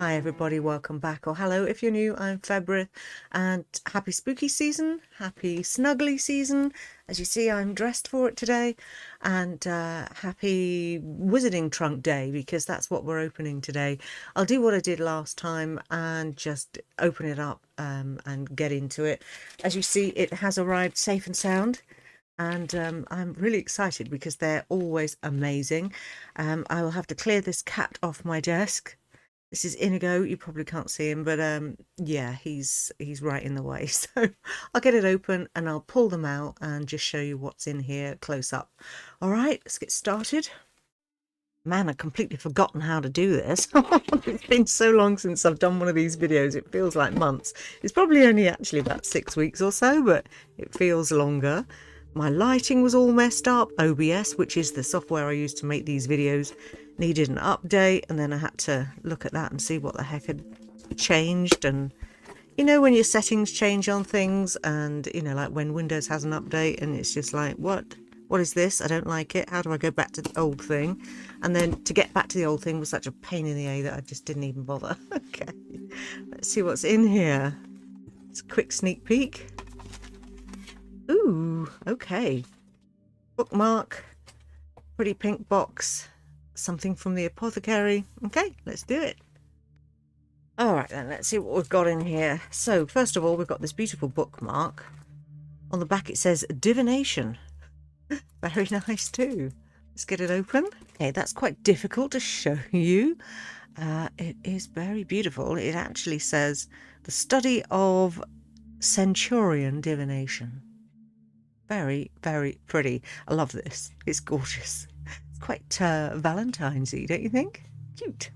Hi everybody, welcome back, or hello if you're new. I'm February, and happy spooky season, happy snuggly season. As you see, I'm dressed for it today, and happy Wizarding Trunk Day, because that's what we're opening today. I'll do what I did last time and just open it up and get into it. As you see, it has arrived safe and sound. And I'm really excited because they're always amazing. I will have to clear this cat off my desk. This is Inigo. You probably can't see him, but yeah, he's right in the way. So I'll get it open and I'll pull them out and just show you what's in here close up. All right, let's get started. Man, I've completely forgotten how to do this. It's been so long since I've done one of these videos. It feels like months. It's probably only actually about 6 weeks or so, but it feels longer. My lighting was all messed up. OBS, which is the software I use to make these videos, needed an update, and then I had to look at that and see what the heck had changed. And you know, when your settings change on things, and you know, like when Windows has an update and it's just like, what is this? I don't like it. How do I go back to the old thing? And then to get back to the old thing was such a pain in the A that I just didn't even bother. Okay, let's see what's in here. It's a quick sneak peek. Ooh, okay. Bookmark, pretty pink box, something from the apothecary. Okay, let's do it. All right then, let's see what we've got in here. So first of all, we've got this beautiful bookmark. On the back it says divination. Very nice too. Let's get it open. Okay, that's quite difficult to show you. It is very beautiful. It actually says the study of Centurion divination. Very, very pretty. I love this. It's gorgeous. It's quite Valentine's-y, don't you think? Cute.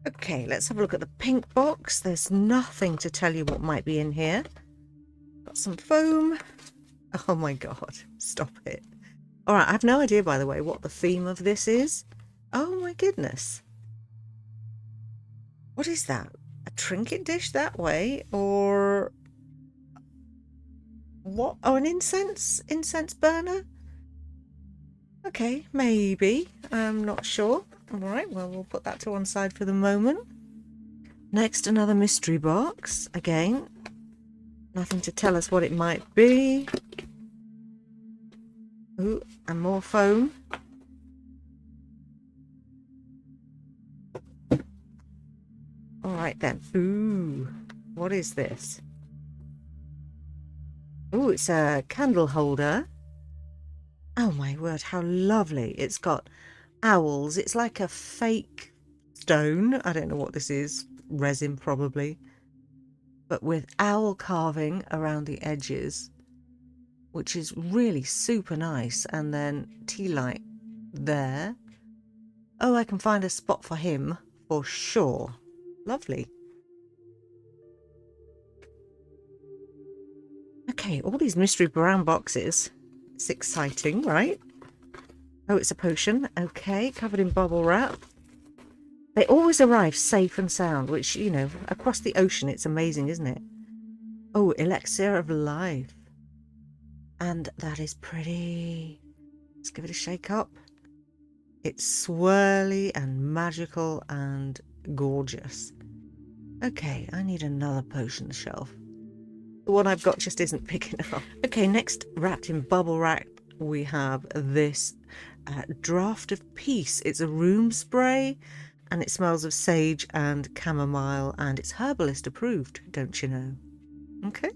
Okay, let's have a look at the pink box. There's nothing to tell you what might be in here. Got some foam. Oh my god, stop it. All right, I have no idea, by the way, what the theme of this is. Oh my goodness. What is that? A trinket dish that way? Or what? Oh, an incense burner? Okay, maybe. I'm not sure. All right, well, we'll put that to one side for the moment. Next, another mystery box. Again, nothing to tell us what it might be. Ooh, and more foam. All right then. Ooh, what is this? Ooh, it's a candle holder. Oh my word, how lovely. It's got owls. It's like a fake stone. I don't know what this is. Resin probably. But with owl carving around the edges, which is really super nice. And then tea light there. Oh, I can find a spot for him for sure. Lovely. Okay, all these mystery brown boxes. It's exciting, right? Oh, it's a potion. Okay, covered in bubble wrap. They always arrive safe and sound, which, you know, across the ocean, it's amazing, isn't it? Oh, elixir of life. And that is pretty. Let's give it a shake up. It's swirly and magical and gorgeous. Okay, I need another potion shelf. The one I've got just isn't big enough. Okay, next, wrapped in bubble wrap, we have this Draft of Peace. It's a room spray, and it smells of sage and chamomile, and it's herbalist approved, don't you know? Okay.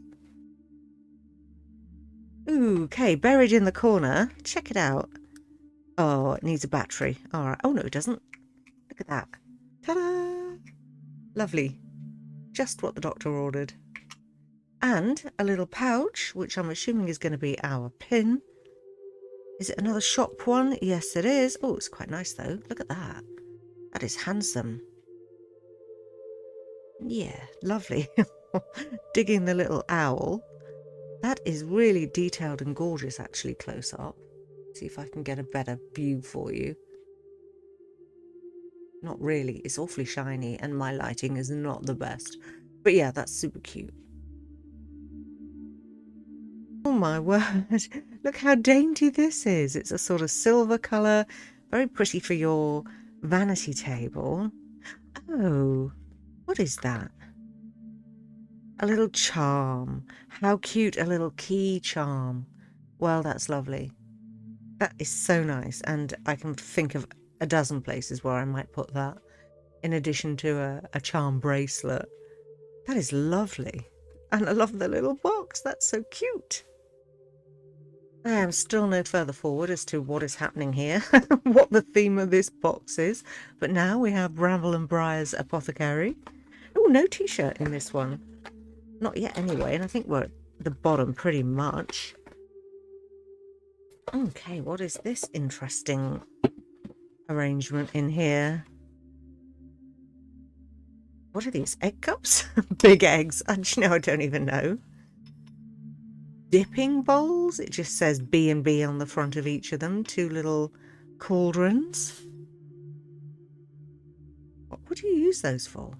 Ooh, okay, buried in the corner. Check it out. Oh, it needs a battery. All right. Oh, no, it doesn't. Look at that. Ta-da! Lovely. Just what the doctor ordered. And a little pouch, which I'm assuming is going to be our pin. Is it another shop one? Yes, it is. Oh, it's quite nice, though. Look at that. That is handsome. Yeah, lovely. Digging the little owl. That is really detailed and gorgeous, actually, close up. See if I can get a better view for you. Not really. It's awfully shiny, and my lighting is not the best. But yeah, that's super cute. Oh my word. Look how dainty this is. It's a sort of silver colour. Very pretty for your vanity table. Oh, what is that? A little charm. How cute, a little key charm. Well, that's lovely. That is so nice. And I can think of a dozen places where I might put that, in addition to a charm bracelet. That is lovely. And I love the little box. That's so cute. I am still no further forward as to what is happening here, what the theme of this box is. But now we have Bramble and Briar's Apothecary. Oh, no t-shirt in this one. Not yet anyway, and I think we're at the bottom pretty much. Okay, what is this interesting arrangement in here? What are these? Egg cups? Big eggs. Actually, no, I don't even know. Dipping bowls? It just says B&B on the front of each of them. 2 little cauldrons. What would you use those for?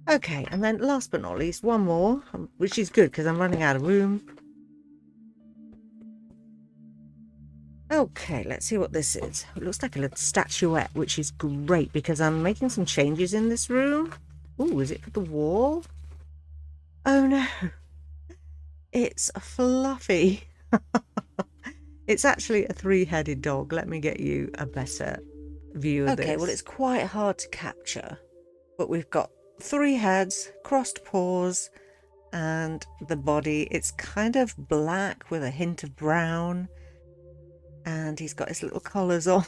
Okay, and then last but not least, one more, which is good because I'm running out of room. Okay, let's see what this is. It looks like a little statuette, which is great because I'm making some changes in this room. Ooh, is it for the wall? Oh no, it's a Fluffy. It's actually a 3-headed dog. Let me get you a better view of this. Okay, well, it's quite hard to capture, but we've got 3 heads, crossed paws, and the body. It's kind of black with a hint of brown. And he's got his little collars on.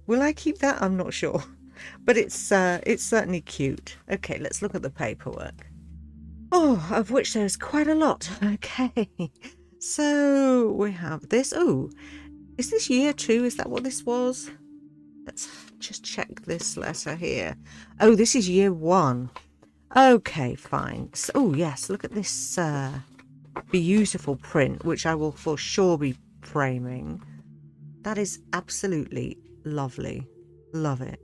Will I keep that? I'm not sure. But it's certainly cute. Okay, let's look at the paperwork. Oh, of which there's quite a lot. Okay. So we have this. Oh, is this year 2? Is that what this was? Let's just check this letter here. Oh, this is year 1. Okay, fine. So, oh, yes, look at this beautiful print, which I will for sure be framing. That is absolutely lovely. Love it.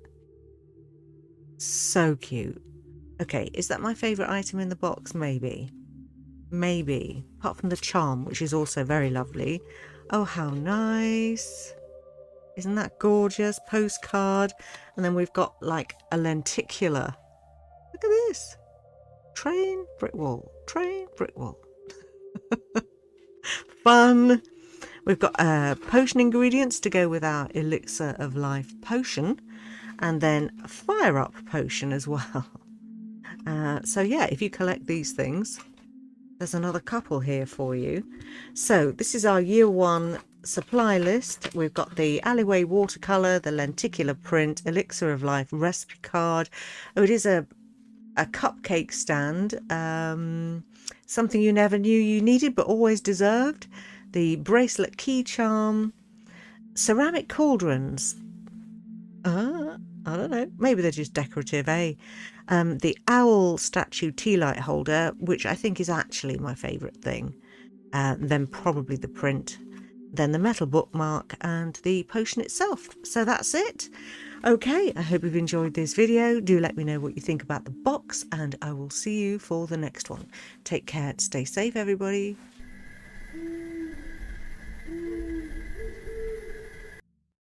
So cute. Okay, is that my favourite item in the box? Maybe. Maybe. Apart from the charm, which is also very lovely. Oh, how nice. Isn't that gorgeous? Postcard. And then we've got like a lenticular. Look at this. Train, brick wall. Train, brick wall. Fun. We've got potion ingredients to go with our Elixir of Life potion, and then a Fire Up potion as well. So yeah, if you collect these things, there's another couple here for you. So this is our year 1 supply list. We've got the Alleyway watercolour, the lenticular print, Elixir of Life recipe card. Oh, it is a cupcake stand, something you never knew you needed but always deserved. The bracelet key charm, ceramic cauldrons. I don't know. Maybe they're just decorative, eh? The owl statue tea light holder, which I think is actually my favourite thing. Then probably the print. Then the metal bookmark and the potion itself. So that's it. Okay, I hope you've enjoyed this video. Do let me know what you think about the box, and I will see you for the next one. Take care and stay safe, everybody.